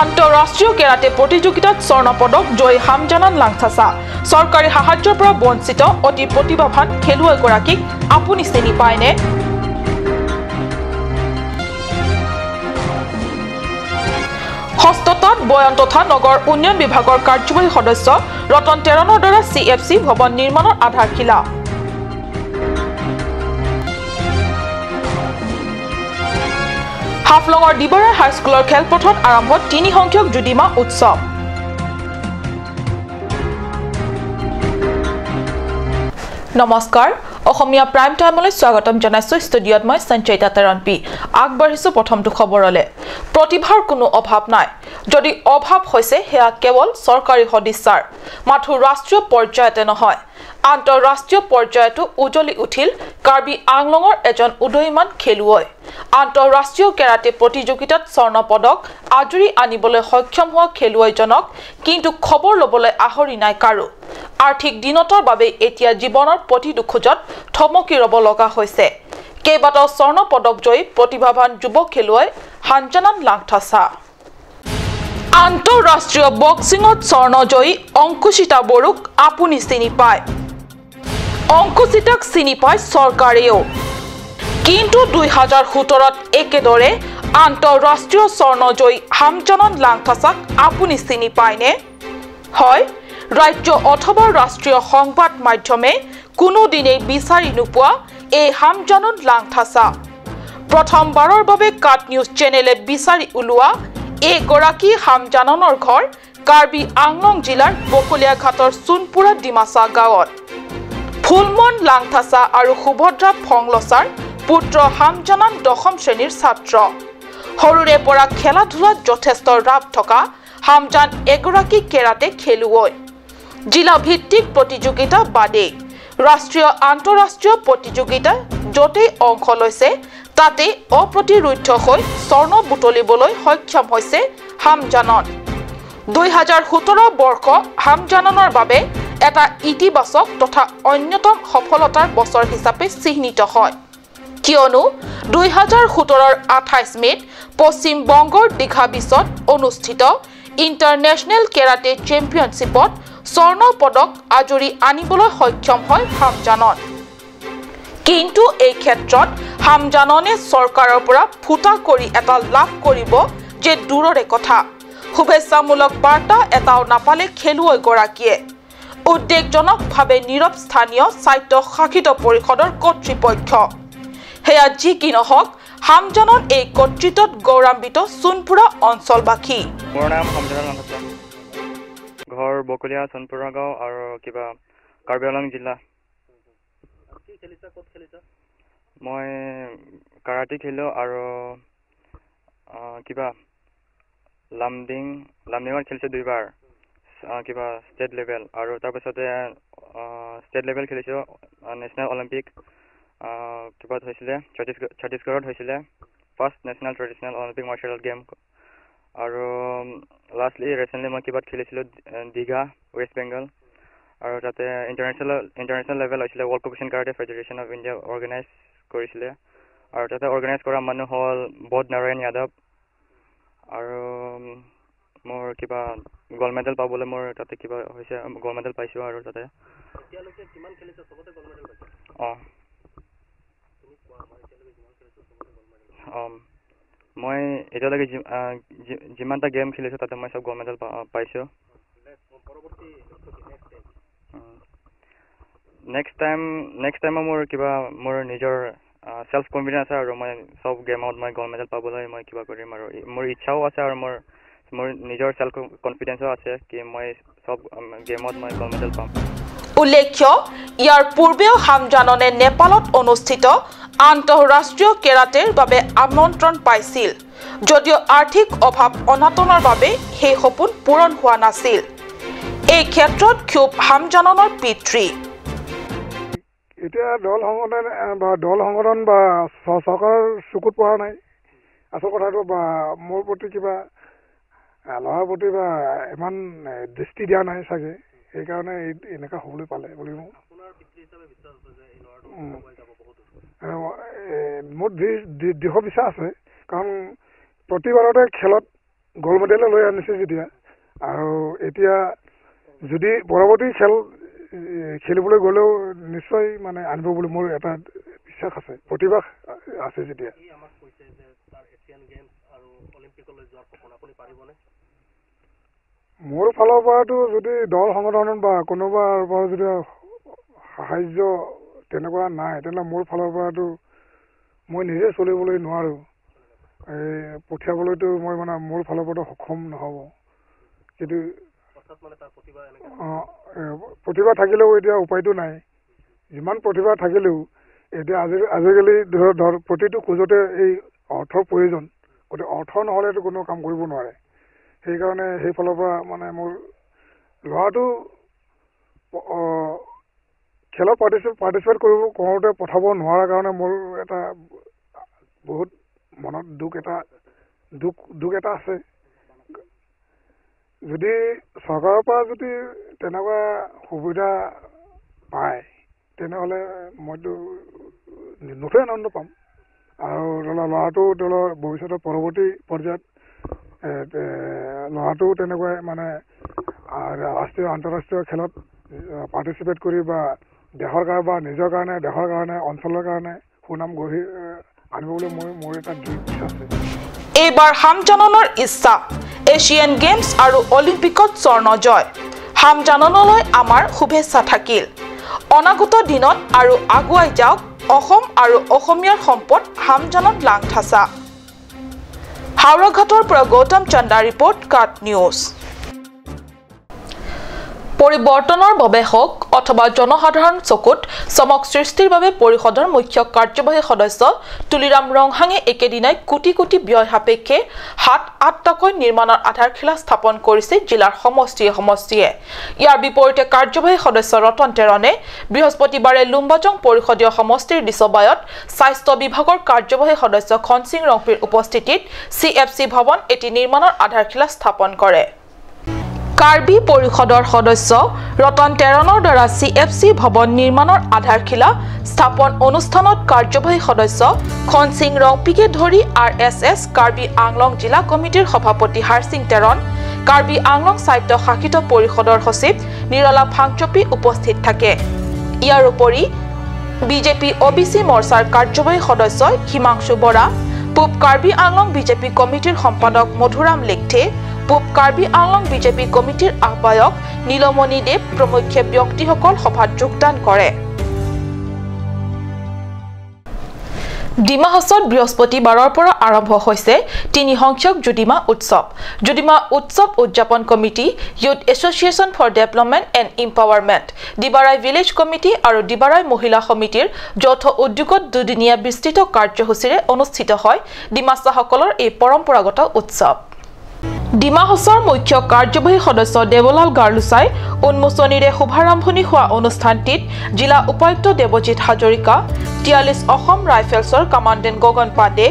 আন্তঃৰাষ্ট্ৰীয় কেৰাটে প্ৰতিযোগিতাত স্বৰ্ণ পদক জয়ী হামজানান লাংথাছা চৰকাৰী সাহায্যৰ পৰা বঞ্চিত অতি প্ৰতিভাৱান খেলুৱৈগৰাকীক আপুনি চিনি পায়নে? হস্ততাঁত বয়ন তথা নগৰ উন্নয়ন বিভাগৰ কাৰ্যবাহী সদস্য ৰতন তেৰণৰ দ্বাৰা CFC ভৱন নিৰ্মাণৰ আধাৰশিলা। হাফলঙৰ দিবাৰাই হাইস্কুলৰ খেলপথাৰত আৰম্ভ 3 সংখ্যক জুদিমা উৎসৱ। নমস্কাৰ, অসমীয়া প্ৰাইম টাইমলৈ স্বাগতম জনাইছো। ষ্টুডিঅত মই সঞ্চয়িতা তেৰণপি আগবাঢ়িছো প্ৰথমটো খবৰলৈ। প্ৰতিভাৰ কোনো অভাৱ নাই, যদি অভাৱ হৈছে সেয়া কেৱল চৰকাৰী সদিচ্ছাৰ। মাথো ৰাষ্ট্ৰীয় পৰ্যায়তে নহয়, আন্তঃৰাষ্ট্ৰীয় পৰ্যায়তো উজলি উঠিল কাৰ্বি আংলঙৰ এজন উদয়মান খেলুৱৈ। আন্তঃৰাষ্ট্ৰীয় কেৰাটে প্ৰতিযোগিতাত স্বৰ্ণ পদক আজৰি আনিবলৈ সক্ষম হোৱা খেলুৱৈজনক কিন্তু খবৰ ল'বলৈ আহৰি নাই কাৰো। আৰ্থিক দিনতাৰ বাবে এতিয়া জীৱনৰ প্ৰতিটো খোজত থমকি ৰ'ব লগা হৈছে কেইবাটাও স্বৰ্ণ পদক জয়ী প্ৰতিভাৱান যুৱ খেলুৱৈ হামজানান লাংথাছা। আন্তঃৰাষ্ট্ৰীয় বক্সিঙত স্বৰ্ণজয়ী অংকুচিতা বড়োক আপুনি চিনি পায়। অংকুচিতাক চিনি পায় চৰকাৰেও, কিন্তু 2017ত একেদৰে আন্তঃৰাষ্ট্ৰীয় স্বৰ্ণজয়ী হামজানান লাংথাছাক আপুনি চিনি পায়নে? হয়, ৰাজ্য অথবা ৰাষ্ট্ৰীয় সংবাদ মাধ্যমে কোনোদিনেই বিচাৰি নোপোৱা এই হামজানান লাংথাছা। প্ৰথমবাৰৰ বাবে কাট নিউজ চেনেলে বিচাৰি উলিওৱা এইগৰাকী হামজানানৰ ঘৰ কাৰ্বি আংলং জিলাৰ বকলিয়াঘাটৰ সোণপুৰা ডিমাচা গাঁৱত। ফুলমন লাংথাছা আৰু সুভদ্ৰা ফংলছাৰ পুত্ৰ হামজানান 10ম শ্ৰেণীৰ ছাত্ৰ। সৰুৰে পৰা খেলা ধূলাত যথেষ্ট ৰাপ থকা হামজান এগৰাকী কেৰাটে খেলুৱৈ। জিলা ভিত্তিক প্ৰতিযোগিতা বাদেই ৰাষ্ট্ৰীয় আন্তঃৰাষ্ট্ৰীয় প্ৰতিযোগিতা য'তেই অংশ লৈছে তাতেই অপ্ৰতিৰোধ্য হৈ স্বৰ্ণ বুটলিবলৈ সক্ষম হৈছে হামজানান। 2017 বৰ্ষ হামজানানৰ বাবে এটা ইতিবাচক তথা অন্যতম সফলতাৰ বছৰ হিচাপে চিহ্নিত হয়, কিয়নো 2017ৰ 28 মে'ত পশ্চিম বংগৰ দীঘা বিচত অনুষ্ঠিত ইণ্টাৰনেশ্যনেল কেৰাটে চেম্পিয়নশ্বিপত স্বৰ্ণ পদক আজৰি আনিবলৈ সক্ষম হয় হামজানান। কিন্তু এই ক্ষেত্ৰত হামজানানে চৰকাৰৰ পৰা ফুটা কৰি এটা লাভ কৰিব যে দূৰৰে কথা। শুভেচ্ছামূলক বাৰ্তা এটাও নাপালে খেলুৱৈগৰাকীয়ে। উদ্বেগজনকভাৱে নীৰৱ স্থানীয় স্বায়ত্তশাসিত পৰিষদৰ কৰ্তৃপক্ষ। সেয়া যি কি নহওক, হামজানান এই কৰ্তৃত্বত গৌৰৱান্বিত সোণপুৰা অঞ্চলবাসী। মোৰ নাম হামজানান লাংথাছা, ঘৰ বকলিয়া সোণপুৰা গাঁও আৰু কিবা কাৰ্বি আংলং জিলা। মই কাৰাটে খেলোঁ আৰু কিবা লামডিঙত খেলিছোঁ 2বাৰ, কিবা ষ্টেট লেভেল, আৰু তাৰপিছতে ষ্টেট লেভেল খেলিছোঁ নেশ্যনেল অলিম্পিক কিবাত হৈছিলে ছত্তীশগড়ত হৈছিলে first national traditional Olympic martial art game. আৰু লাষ্টলি ৰিচেণ্টলি মই কিবাত খেলিছিলোঁ দীঘা ৱেষ্ট বেংগল, আৰু তাতে ইণ্টাৰনেশ্যনেল লেভেল হৈছিলে World Profession Karate Federation of India organise কৰিছিলে, আৰু তাতে অৰ্গেনাইজ কৰা মানুহ হ'ল বোধ নাৰায়ণ যাদৱ। আৰু মোৰ কিবা গ'ল্ড মেডেল পাবলৈ মোৰ তাতে কিবা হৈছে, গ'ল্ড মেডেল পাইছোঁ। আৰু তাতে মই এতিয়ালৈকে যিমানটা গেম খেলিছোঁ তাতে মই চব গ'ল্ড মেডেল পাইছোঁ। নেক্সট টাইম মোৰ নিজৰ চেল্ফ কনফিডেঞ্চ আছে, আৰু মই চব গেমত মই গ'ল্ড মেডেল পাবলৈ মই কিবা কৰিম, আৰু মোৰ ইচ্ছাও আছে, আৰু মোৰ নিজৰ চেল্ফ কনফিডেঞ্চো আছে কি মই চব গেমত মই গ'ল্ড মেডেল পাম। উল্লেখ্য, ইয়াৰ পূৰ্বেও হামজানানে নেপালত অনুষ্ঠিত আন্তঃৰাষ্ট্ৰীয় কেৰাটেৰ বাবে আমন্ত্ৰণ পাইছিল, যদিও আৰ্থিক অভাৱ অনাটনৰ বাবে সেই সপোন পূৰণ হোৱা নাছিল। এই ক্ষেত্ৰত ক্ষোভ হামজানানৰ পিতৃ। এতিয়া দল সংগঠন বা চৰকাৰৰ চকুত পৰা নাই। আচল কথাটো বা মোৰ প্ৰতি কিবা ল'ৰাৰ প্ৰতি বা ইমান দৃষ্টি দিয়া নাই চাগে, সেইকাৰণে এনেকুৱা হ'বলৈ পালে বুলি মোৰ দৃঢ় বিশ্বাস আছে। কাৰণ প্ৰতিবাৰতে খেলত গ'ল্ড মেডেল লৈ আনিছে যেতিয়া আৰু এতিয়া যদি পৰৱৰ্তী খেল খেলিবলৈ গ'লেও নিশ্চয় মানে আনিব বুলি মোৰ এটা বিশ্বাস আছে, প্ৰতিভা আছে যেতিয়া। মোৰ ফালৰ পৰাতো যদি দল সংগঠন বা কোনোবাৰ পৰা যদি সাহাৰ্য তেনেকুৱা নাই, তেনেহ'লে মোৰ ফালৰ পৰাতো মই নিজে চলিবলৈ নোৱাৰোঁ, পঠিয়াবলৈতো মই মানে মোৰ ফালৰ পৰাতো সক্ষম নহ'ব। কিন্তু প্ৰতিভা থাকিলেও এতিয়া উপায়টো নাই, যিমান প্ৰতিভা থাকিলেও এতিয়া আজিকালি ধৰ প্ৰতিটো খোজতে এই অৰ্থৰ প্ৰয়োজন, গতিকে অৰ্থ নহ'লেতো কোনো কাম কৰিব নোৱাৰে। সেইকাৰণে সেইফালৰ পৰা মানে মোৰ ল'ৰাটো খেলত পাৰ্টিচিপেট কৰোঁতে পঠাব নোৱাৰাৰ কাৰণে মোৰ এটা বহুত মনত দুখ এটা আছে। যদি চৰকাৰৰ পৰা যদি তেনেকুৱা সুবিধা পায় তেনেহ'লে মইতো নথৈ আনন্দ পাম আৰু ল'ৰাটো ভৱিষ্যতৰ পৰৱৰ্তী পৰ্যায়ত ল'ৰাটো তেনেকুৱাই মানে ৰাষ্ট্ৰীয় আন্তঃৰাষ্ট্ৰীয় খেলত পাৰ্টিচিপেট কৰি বা দেশৰ কাৰণে বা নিজৰ কাৰণে দেশৰ কাৰণে অঞ্চলৰ কাৰণে সুনাম গঢ়ি আনিবলৈ মোৰ এটা দৃঢ় বিশ্বাস আছে। এইবাৰ হামজাননৰ ইচ্ছা এছিয়ান গেমছ আৰু অলিম্পিকত স্বৰ্ণ জয়। হামজাননলৈ আমাৰ শুভেচ্ছা থাকিল। অনাগত দিনত আৰু আগুৱাই যাওক অসম আৰু অসমীয়াৰ সম্পদ হামজানত লাংথাচা। হাওড়াঘাটৰ পৰা গৌতম চন্দা ৰিপৰ্ট, কাট নিউজ। পৰিৱৰ্তনৰ বাবে হওক অথবা জনসাধাৰণ চকুত চমক সৃষ্টিৰ বাবে পৰিষদৰ মুখ্য কাৰ্যবাহী সদস্য তুলিৰাম ৰংহাঙে একেদিনাই কোটি কোটি ব্যয় সাপেক্ষে ৭-৮টাকৈ নিৰ্মাণৰ আধাৰশিলা স্থাপন কৰিছে জিলাৰ সমষ্টিয়ে। ইয়াৰ বিপৰীতে কাৰ্যবাহী সদস্য ৰতন তেৰণে বৃহস্পতিবাৰে লুম্বাজং পৰিষদীয় সমষ্টিৰ দিছবায়ত স্বাস্থ্য বিভাগৰ কাৰ্যবাহী সদস্য খনসিং ৰংপিৰ উপস্থিতিত CFC ভৱন এটি নিৰ্মাণৰ আধাৰশিলা স্থাপন কৰে। কাৰ্বি পৰিষদৰ সদস্য ৰতন তেৰণৰ দ্বাৰা CFC ভৱন নিৰ্মাণৰ আধাৰশিলা স্থাপন অনুষ্ঠানত কাৰ্যবাহী সদস্য খনসিং ৰংপিকে ধৰি RSS কাৰ্বি আংলং জিলা কমিটিৰ সভাপতি হাৰসিং তেৰণ, কাৰ্বি আংলং স্বায়ত্ত শাসিত পৰিষদৰ সচিব নিৰলা ফাংচপি উপস্থিত থাকে। ইয়াৰ উপৰি বিজেপি OBC মৰ্চাৰ কাৰ্যবাহী সদস্য হিমাংশু বৰা, পূব কাৰ্বি আংলং বিজেপি কমিটিৰ সম্পাদক মধুৰাম লেখথে, পূব কাৰ্বি আংলং বিজেপি কমিটিৰ আহ্বায়ক নীলমণি দেৱ প্ৰমুখ্য ব্যক্তিসকল সভাত যোগদান কৰে। ডিমা হাছাওত বৃহস্পতিবাৰৰ পৰা আৰম্ভ হৈছে ৩ সংখ্যক জুডিমা উৎসৱ। জুডিমা উৎসৱ উদযাপন কমিটি, youth association for development and empowerment, Dibarai village committee আৰু দিবাৰাই মহিলা সমিতিৰ যৌথ উদ্যোগত দুদিনীয়া বিস্তৃত কাৰ্যসূচীৰে অনুষ্ঠিত হয় ডিমাছাসকলৰ এই পৰম্পৰাগত উৎসৱ। ডিমা হাছাওৰ মুখ্য কাৰ্যবাহী সদস্য দেৱলাল গাৰ্লুচাই উন্মোচনীৰে শুভাৰম্ভণি হোৱা অনুষ্ঠানটিত জিলা উপায়ুক্ত দেৱজিৎ হাজৰিকা, ৪৩ অসম ৰাইফেলছৰ কামাণ্ডেণ্ট গগন পাণ্ডে,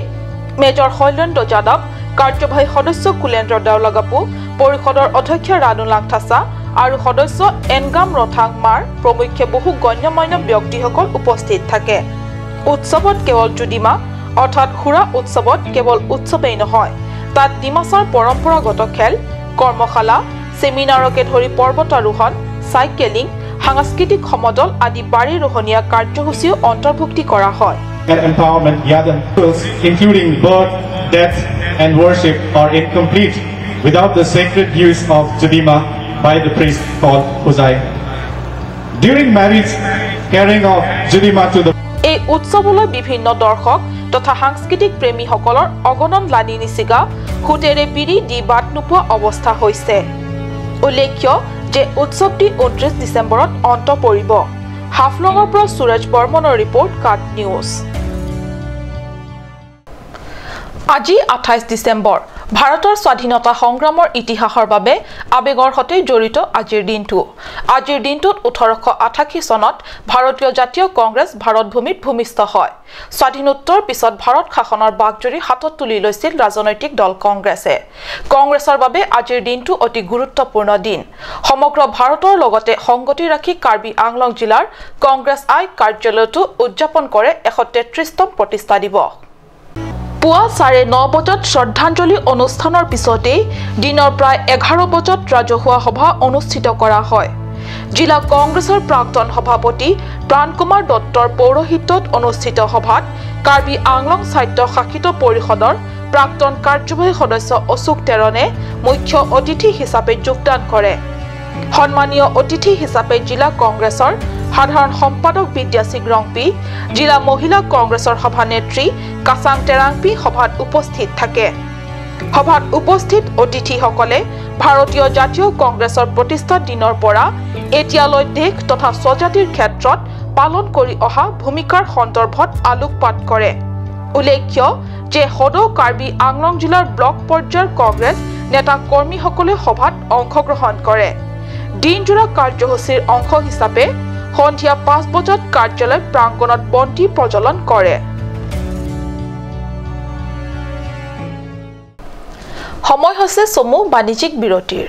মেজৰ শৈলেন্দ্ৰ যাদৱ, কাৰ্যবাহী সদস্য কুলেন্দ্ৰ দেওলগাপু, পৰিষদৰ অধ্যক্ষ ৰানু লাংথাচা আৰু সদস্য এনগাম ৰথাং মাৰ প্ৰমুখ্য বহু গণ্যমান্য ব্যক্তিসকল উপস্থিত থাকে। উৎসৱত কেৱল জুডিমা অৰ্থাৎ সুৰা উৎসৱত কেৱল উৎসৱেই নহয়, তাত ডিমাছাৰ পৰম্পৰাগত খেল, কৰ্মশালা, ছেমিনাৰকে ধৰি পৰ্বতাৰোহণ, চাইকেলিং, সাংস্কৃতিক সমদল আদি বাৰী ৰোহণীয়া কাৰ্যসূচীও অন্তৰ্ভুক্তি কৰা হয়। Empowerment including birth, death and worship are incomplete without the sacred use of Judima by the priest called Huzai. During marriage, carrying of Judima to the এই উৎসৱলৈ বিভিন্ন দৰ্শক তথা সাংস্কৃতিক প্ৰেমীসকলৰ অগণন লানি নিচিগা হুটেৰে বিৰি দি বাট নোপোৱা অৱস্থা হৈছে। উল্লেখ্য যে উৎসৱটি ২৯ ডিচেম্বৰত অন্ত পৰিব। হাফলঙৰ পৰা সুৰজ বৰ্মনৰ ৰিপৰ্ট, কাট নিউজ। আজি ২৮ ডিচেম্বৰ, ভাৰতৰ স্বাধীনতা সংগ্ৰামৰ ইতিহাসৰ বাবে আবেগৰ সৈতে জড়িত আজিৰ দিনটো। আজিৰ দিনটোত ১৮৮৮ চনত ভাৰতীয় জাতীয় কংগ্ৰেছ ভাৰত ভূমিত ভূমিষ্ঠ হয়। স্বাধীনোত্তৰ পিছত ভাৰত শাসনৰ বাগজৰী হাতত তুলি লৈছিল ৰাজনৈতিক দল কংগ্ৰেছে। কংগ্ৰেছৰ বাবে আজিৰ দিনটো অতি গুৰুত্বপূৰ্ণ দিন। সমগ্ৰ ভাৰতৰ লগতে সংগতি ৰাখি কাৰ্বি আংলং জিলাৰ কংগ্ৰেছ আই কাৰ্যালয়তো উদযাপন কৰে ১৩৩তম প্ৰতিষ্ঠা দিৱস। পুৱা 9:30 বজাত শ্ৰদ্ধাঞ্জলি অনুষ্ঠানৰ পিছতেই দিনৰ প্ৰায় 11 বজাত ৰাজহুৱা সভা অনুষ্ঠিত কৰা হয়। জিলা কংগ্ৰেছৰ প্ৰাক্তন সভাপতি প্ৰাণকুমাৰ দত্তৰ পৌৰোহিত্যত অনুষ্ঠিত সভাত কাৰ্বি আংলং স্বায়ত্ত শাসিত পৰিষদৰ প্ৰাক্তন কাৰ্যবাহী সদস্য অশোক তেৰণে মুখ্য অতিথি হিচাপে যোগদান কৰে। সন্মানীয় অতিথি হিচাপে জিলা কংগ্ৰেছৰ সাধাৰণ সম্পাদক বিদ্যাসিং ৰংপি, জিলা মহিলা কংগ্ৰেছৰ সভানেত্ৰী কাছাং টেৰাংপি সভাত উপস্থিত থাকে। সভাত উপস্থিত অতিথিসকলে ভাৰতীয় জাতীয় কংগ্ৰেছৰ প্ৰতিষ্ঠা দিনৰ পৰা এতিয়ালৈ দেশ তথা স্বজাতিৰ ক্ষেত্ৰত পালন কৰি অহা ভূমিকাৰ সন্দৰ্ভত আলোকপাত কৰে। উল্লেখ্য যে সদৌ কাৰ্বি আংলং জিলাৰ ব্লক পৰ্যায়ৰ কংগ্ৰেছ নেতা কৰ্মীসকলে সভাত অংশগ্ৰহণ কৰে। দিনজোৰা কাৰ্যসূচীৰ অংশ হিচাপে সন্ধিয়া 5 বজাত কাৰ্যালয় প্ৰাংগণত বন্তি প্ৰজ্বলন কৰে। সময় হৈছে চমু বাণিজ্যিক বিৰতিৰ।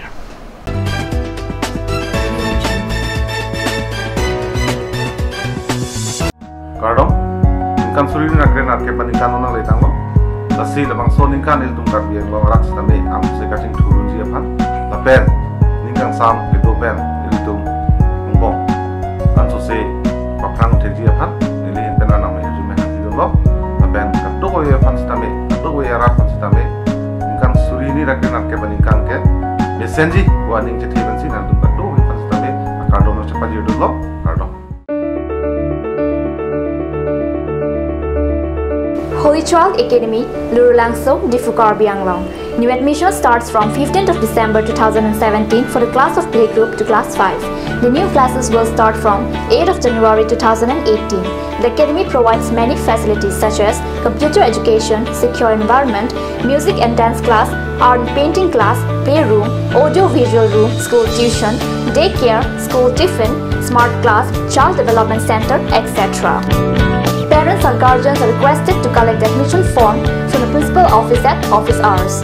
Kardom, inkan suri na kren at kepan inkan na letang lo. Lasi labang so inkan il tum kar biang lo rak sa me am se kating turun ji apan. La pen, inkan sam ke do pen il tum bong. Kan so se paprang te ji apan, ili in pen anam ya jume hati lo. La pen kan do ko ye apan sa me, do ko ye rak sa me. Inkan suri ni ra kren at kepan inkan ke. Mesenji wa ning je theban sin an tum kan do ye apan sa me. Kardom no chapa ji do lo, kardom. Holy Child Academy, Lurulangso, Diffu Karbi Anglong. New admission starts from 15th of December 2017 for the class of playgroup to class 5. The new classes will start from 8th of January 2018. The academy provides many facilities such as computer education, secure environment, music and dance class, art and painting class, playroom, audio-visual room, school tuition, daycare, school tiffin, smart class, child development center, etc. Parents and guardians are requested to collect the admission form from the principal office at office hours.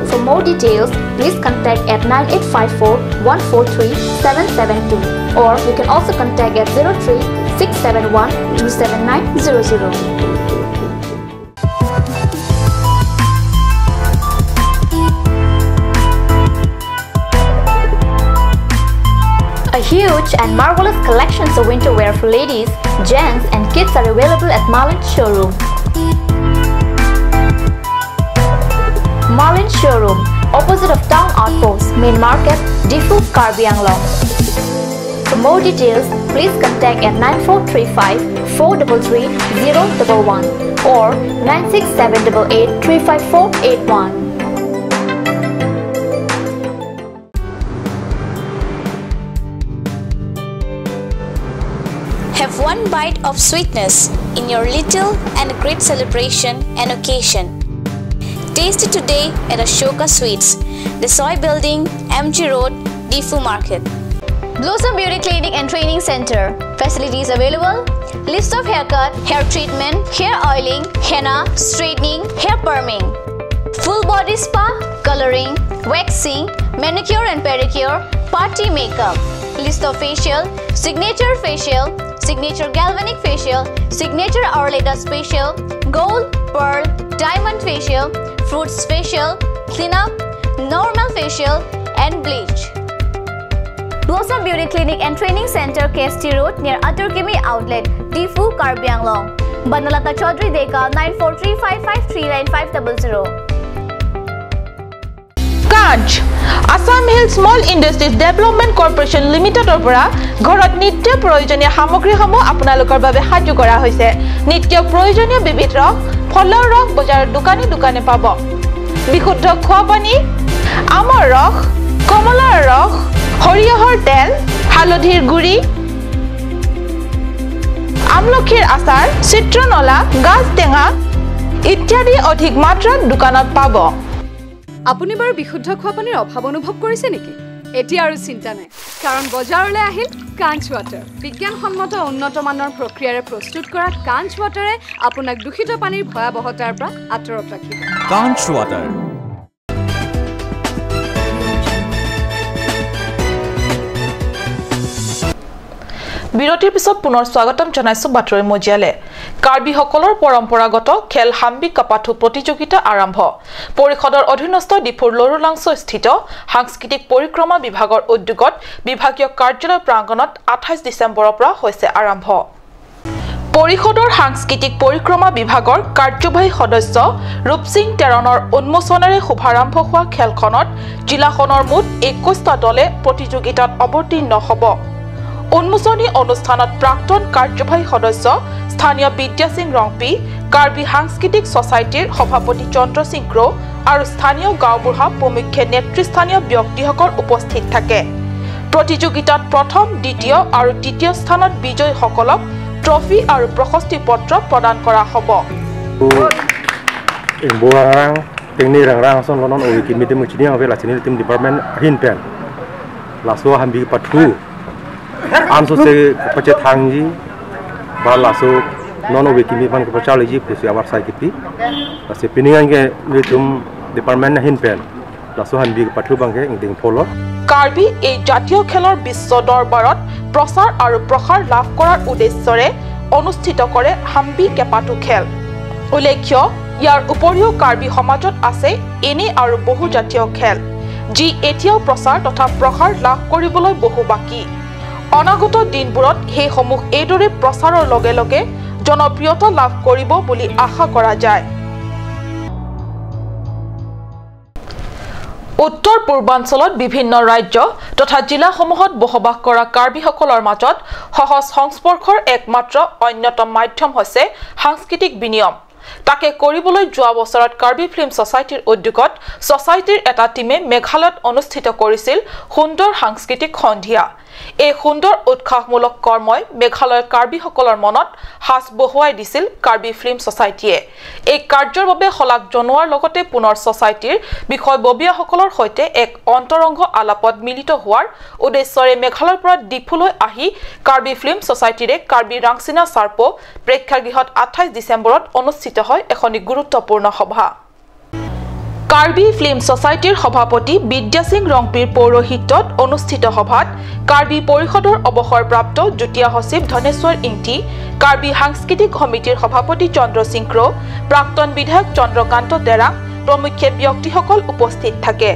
For more details, please contact at 9854-143-772 or you can also contact at 03-671-27900. A huge and marvelous collections of winter wear for ladies, gents and kids are available at Marlin Showroom. Marlin Showroom, opposite of Town Outpost, Main Market, Diffu, Karbi Anglong. For more details, please contact at 9435-433-011 or 96788-35481. Have one bite of sweetness in your little and great celebration and occasion. Taste it today at Ashoka Sweets, the Soy Building, MG Road, Diffu Market. Blossom Beauty Clinic and Training Center. Facilities available: list of haircut, hair treatment, hair oiling, henna, straightening, hair perming, full body spa, coloring, waxing, manicure and pedicure, party makeup, list of facial, signature facial, signature galvanic facial, signature Orleda facial, gold, pearl, diamond facial, fruits facial, cleanup, normal facial and bleach. Blossom Beauty Clinic and Training Center, KST Road near Aturkimi Outlet, Diffu, Karbi Anglong. Banalata Chaudhary Deka 9435539500. কাজ Assam Hill Small Industries Development Corporation লিমিটেডৰ পৰা ঘৰত নিত্য প্ৰয়োজনীয় সামগ্ৰীসমূহ আপোনালোকৰ বাবে সাজু কৰা হৈছে। নিত্য প্ৰয়োজনীয় বিবিধ ৰস, ফলৰ ৰস বজাৰৰ দোকানে দোকানে পাব। বিশুদ্ধ খোৱা পানী, আমৰ ৰস, কমলাৰ ৰস, সৰিয়হৰ তেল, হালধিৰ গুড়ি, আমলখিৰ আচাৰ, চিত্ৰনলা, গাজ টেঙা ইত্যাদি অধিক মাত্ৰাত দোকানত পাব। আপুনি বাৰু বিশুদ্ধ খোৱা পানীৰ অভাৱ অনুভৱ কৰিছে নেকি? এতিয়া আৰু চিন্তা নাই, কাৰণ বজাৰলৈ আহিল কাঞ্চ ৱাটাৰ। বিজ্ঞানসন্মত উন্নত মানৰ প্ৰক্ৰিয়াৰে প্ৰস্তুত কৰা কাঞ্চ ৱাটাৰে আপোনাক দূষিত পানীৰ ভয়াৱহতাৰ পৰা আঁতৰত ৰাখিব। কাঞ্চ ৱাটাৰ। বিৰতিৰ পিছত পুনৰ স্বাগতম জনাইছো বাতৰি মজিয়ালে কাৰ্বিসকলৰ পৰম্পৰাগত খেল হাম্বি কাপাথু প্ৰতিযোগিতা আৰম্ভ পৰিষদৰ অধীনস্থ ডিফুৰ লৰুলাংছ স্থিত সাংস্কৃতিক পৰিক্ৰমা বিভাগৰ উদ্যোগত বিভাগীয় কাৰ্যালয় প্ৰাংগণত 28 ডিচেম্বৰৰ পৰা হৈছে আৰম্ভ পৰিষদৰ সাংস্কৃতিক পৰিক্ৰমা বিভাগৰ কাৰ্যবাহী সদস্য ৰূপসিং তেৰণৰ উন্মোচনেৰে শুভাৰম্ভ হোৱা খেলখনত জিলাখনৰ মুঠ 21টা দলে প্ৰতিযোগিতাত অৱতীৰ্ণ হ'ব উন্মোচনী অনুষ্ঠানত প্ৰাক্তন কাৰ্যবাহী সদস্য স্থানীয় বিদ্যা সিং ৰংপি কাৰ্বি সাংস্কৃতিক ছচাইটিৰ সভাপতি চন্দ্ৰ সিং ক্ৰ আৰু স্থানীয় গাঁওবুঢ়া প্ৰমুখ্যে নেতৃস্থানীয় ব্যক্তিসকল উপস্থিত থাকে প্ৰতিযোগিতাত প্ৰথম দ্বিতীয় আৰু তৃতীয় স্থানত বিজয়ীসকলক ট্ৰফি আৰু প্ৰশস্তি পত্ৰ প্ৰদান কৰা হ'ব Buang tingni rang son lonon owi meeting muchini ave la chini team department hin pen la so hambi pathu am so se pache thangji ba la so non owi kimi ban ko pachali ji pesi awar sai kipi la se piningan ke meeting department hin pen la so hambi pathu bangke ingding follow Karbi এই জাতীয় খেলৰ বিশ্ব দৰবাৰত প্ৰচাৰ আৰু প্ৰসাৰ লাভ কৰাৰ উদ্দেশ্যৰে অনুষ্ঠিত কৰে হাম্বি কেপাটু খেল উল্লেখ্য ইয়াৰ উপৰিও কাৰ্বি সমাজত আছে এনে আৰু বহু জাতীয় খেল যি এতিয়াও প্ৰচাৰ তথা প্ৰসাৰ লাভ কৰিবলৈ বহু বাকি অনাগত দিনবোৰত সেই সমূহ এইদৰে প্ৰচাৰৰ লগে লগে জনপ্ৰিয়তা লাভ কৰিব বুলি আশা কৰা যায় উত্তৰ পূৰ্বাঞ্চলত বিভিন্ন ৰাজ্য তথা জিলাসমূহত বসবাস কৰা কাৰ্বিসকলৰ মাজত সহজ সংস্পৰ্শৰ একমাত্ৰ অন্যতম মাধ্যম হৈছে সাংস্কৃতিক বিনিময় তাকে কৰিবলৈ যোৱা বছৰত কাৰ্বি ফিল্ম ছচাইটিৰ উদ্যোগত ছচাইটিৰ এটা টিমে মেঘালয়ত অনুষ্ঠিত কৰিছিল সুন্দৰ সাংস্কৃতিক সন্ধিয়া এই সুন্দৰ উৎসাহমূলক কৰ্মই মেঘালয়ৰ কাৰ্বিসকলৰ মনত হাস বহুৱাই দিছিল কাৰ্বি ফিল্ম ছচাইটিয়ে এই কাৰ্যৰ বাবে হলাক জনোৱাৰ লগতে পুনৰ ছচাইটিৰ বিষয়ববীয়াসকলৰ সৈতে এক অন্তৰংগ আলাপত মিলিত হোৱাৰ উদ্দেশ্যৰে মেঘালয়ৰ পৰা ডিফুলৈ আহি কাৰ্বি ফিল্ম ছচাইটিৰে কাৰ্বি ৰাংচিনা চাৰ্পো প্ৰেক্ষাগৃহত 28 ডিচেম্বৰত অনুষ্ঠিত হয় এখন গুৰুত্বপূৰ্ণ সভা কাৰ্বি ফিল্ম ছচাইটিৰ সভাপতি বিদ্যা সিং ৰংপিৰ পৌৰোহিত্যত অনুষ্ঠিত সভাত কাৰ্বি পৰিষদৰ অৱসৰপ্ৰাপ্ত যুটীয়া সচিব ধনেশ্বৰ ইংতি কাৰ্বি সাংস্কৃতিক সমিতিৰ সভাপতি চন্দ্ৰ সিং ক্ৰ প্ৰাক্তন বিধায়ক চন্দ্ৰকান্ত দেৰা প্ৰমুখ্য ব্যক্তিসকল উপস্থিত থাকে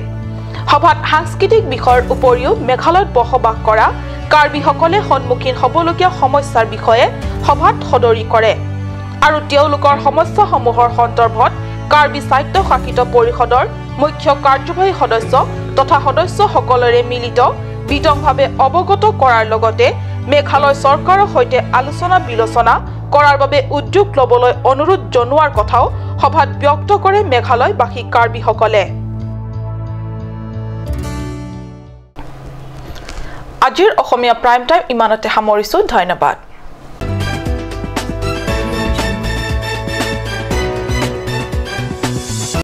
সভাত সাংস্কৃতিক বিষয়ৰ উপৰিও মেঘালয়ত বসবাস কৰা কাৰ্বিসকলে সন্মুখীন হ'বলগীয়া সমস্যাৰ বিষয়ে সভাত সদৰি কৰে আৰু তেওঁলোকৰ সমস্যাসমূহৰ সন্দৰ্ভত কাৰ্বি স্বায়ত্তশাসিত পৰিষদৰ মুখ্য কাৰ্যবাহী সদস্য তথা সদস্যসকলৰে মিলিত বিতংভাৱে অৱগত কৰাৰ লগতে মেঘালয় চৰকাৰৰ সৈতে আলোচনা বিলোচনা কৰাৰ বাবে উদ্যোগ ল'বলৈ অনুৰোধ জনোৱাৰ কথাও সভাত ব্যক্ত কৰে মেঘালয়বাসী কাৰ্বিসকলে আজিৰ অসমীয়া প্ৰাইম টাইম ইমানতে সামৰিছো ধন্যবাদ